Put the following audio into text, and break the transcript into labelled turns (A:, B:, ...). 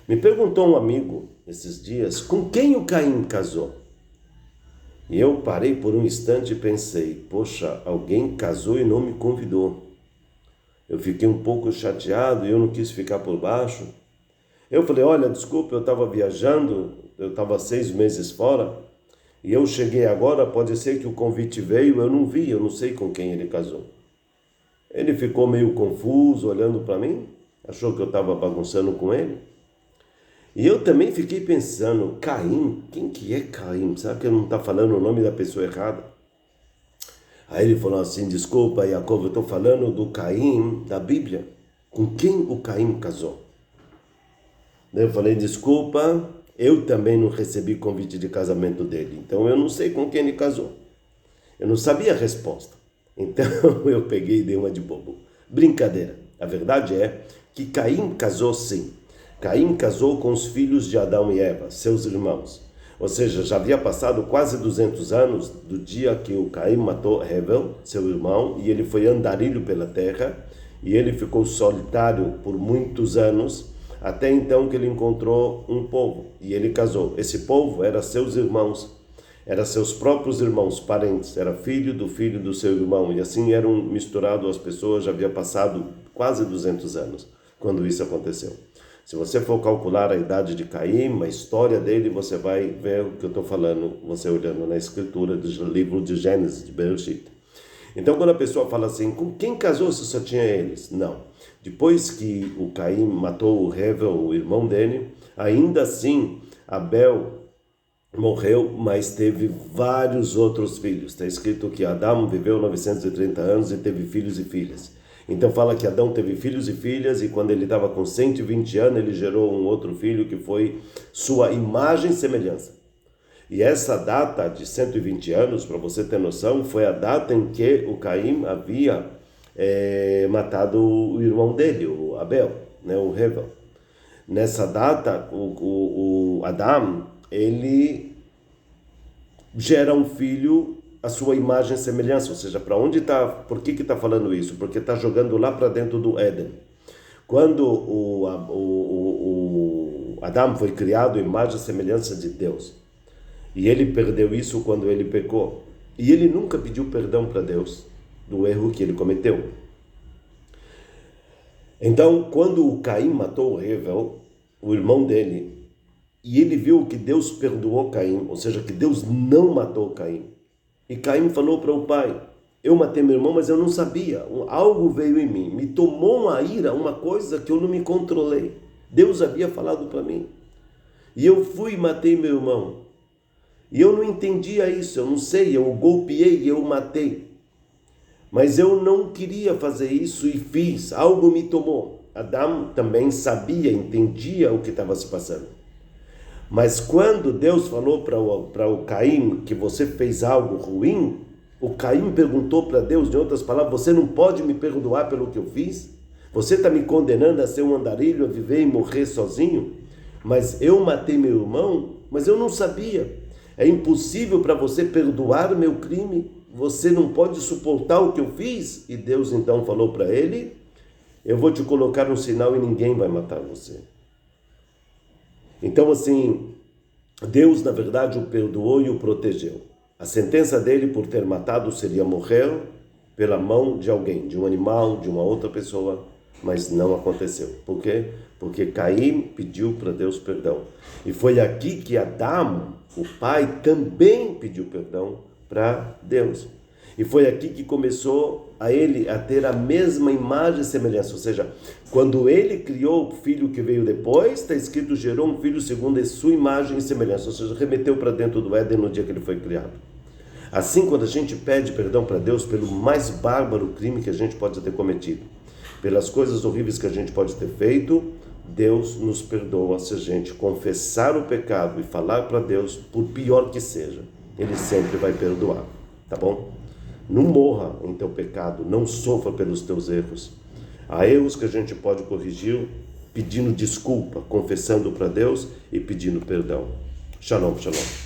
A: Me perguntou um amigo esses dias com quem o Caim casou. E eu parei por um instante e pensei, poxa, alguém casou e não me convidou. Eu fiquei um pouco chateado e eu não quis ficar por baixo. Eu falei, olha, desculpa, eu estava viajando, eu estava 6 meses fora, e eu cheguei agora, pode ser que o convite veio, eu não vi, eu não sei com quem ele casou. Ele ficou meio confuso, olhando para mim, achou que eu estava bagunçando com ele. E eu também fiquei pensando, Caim, quem que é Caim? Será que ele não está falando o nome da pessoa errada? Aí ele falou assim, desculpa, Jacob, eu estou falando do Caim da Bíblia. Com quem o Caim casou? Eu falei, desculpa, eu também não recebi convite de casamento dele. Então eu não sei com quem ele casou. Eu não sabia a resposta. Então eu peguei e dei uma de bobo. Brincadeira. A verdade é que Caim casou sim. Caim casou com os filhos de Adão e Eva, seus irmãos. Ou seja, já havia passado quase 200 anos do dia que o Caim matou Hevel, seu irmão, e ele foi andarilho pela terra, e ele ficou solitário por muitos anos, até então que ele encontrou um povo, e ele casou. Esse povo era seus irmãos, era seus próprios irmãos, parentes, era filho do seu irmão, e assim eram misturados as pessoas, já havia passado quase 200 anos, quando isso aconteceu. Se você for calcular a idade de Caim, a história dele, você vai ver o que eu estou falando, você olhando na escritura do livro de Gênesis, de Bereshit. Então, quando a pessoa fala assim, com quem casou se só tinha eles? Não. Depois que o Caim matou o Hevel, o irmão dele, ainda assim, Abel morreu, mas teve vários outros filhos. Está escrito que Adão viveu 930 anos e teve filhos e filhas. Então fala que Adão teve filhos e filhas, e quando ele estava com 120 anos, ele gerou um outro filho que foi sua imagem e semelhança. E essa data de 120 anos, para você ter noção, foi a data em que o Caim havia matado o irmão dele, o Abel, né, o Hevel. Nessa data, o Adão, ele gera um filho a sua imagem e semelhança, ou seja, para onde está, por que está falando isso? Porque está jogando lá para dentro do Éden. Quando o Adão foi criado, imagem e semelhança de Deus, e ele perdeu isso quando ele pecou, e ele nunca pediu perdão para Deus do erro que ele cometeu. Então, quando o Caim matou o Hevel, o irmão dele, e ele viu que Deus perdoou Caim, ou seja, que Deus não matou Caim, e Caim falou para o pai, eu matei meu irmão, mas eu não sabia, algo veio em mim, me tomou uma ira, uma coisa que eu não me controlei. Deus havia falado para mim, e eu fui e matei meu irmão, e eu não entendia isso, eu não sei, eu o golpeei e eu o matei, mas eu não queria fazer isso e fiz, algo me tomou. Adão também sabia, entendia o que estava se passando. Mas quando Deus falou para o Caim que você fez algo ruim, o Caim perguntou para Deus, em outras palavras, você não pode me perdoar pelo que eu fiz? Você está me condenando a ser um andarilho, a viver e morrer sozinho? Mas eu matei meu irmão, mas eu não sabia. É impossível para você perdoar o meu crime? Você não pode suportar o que eu fiz? E Deus então falou para ele, eu vou te colocar um sinal e ninguém vai matar você. Então, assim, Deus, na verdade, o perdoou e o protegeu. A sentença dele por ter matado seria morrer pela mão de alguém, de um animal, de uma outra pessoa, mas não aconteceu. Por quê? Porque Caim pediu para Deus perdão. E foi aqui que Adão, o pai, também pediu perdão para Deus. E foi aqui que começou a ele a ter a mesma imagem e semelhança. Ou seja, quando ele criou o filho que veio depois, está escrito, gerou um filho segundo a sua imagem e semelhança. Ou seja, remeteu para dentro do Éden no dia que ele foi criado. Assim, quando a gente pede perdão para Deus pelo mais bárbaro crime que a gente pode ter cometido, pelas coisas horríveis que a gente pode ter feito, Deus nos perdoa se a gente confessar o pecado e falar para Deus, por pior que seja, Ele sempre vai perdoar. Tá bom? Não morra em teu pecado, não sofra pelos teus erros. Há erros que a gente pode corrigir pedindo desculpa, confessando para Deus e pedindo perdão. Shalom, shalom.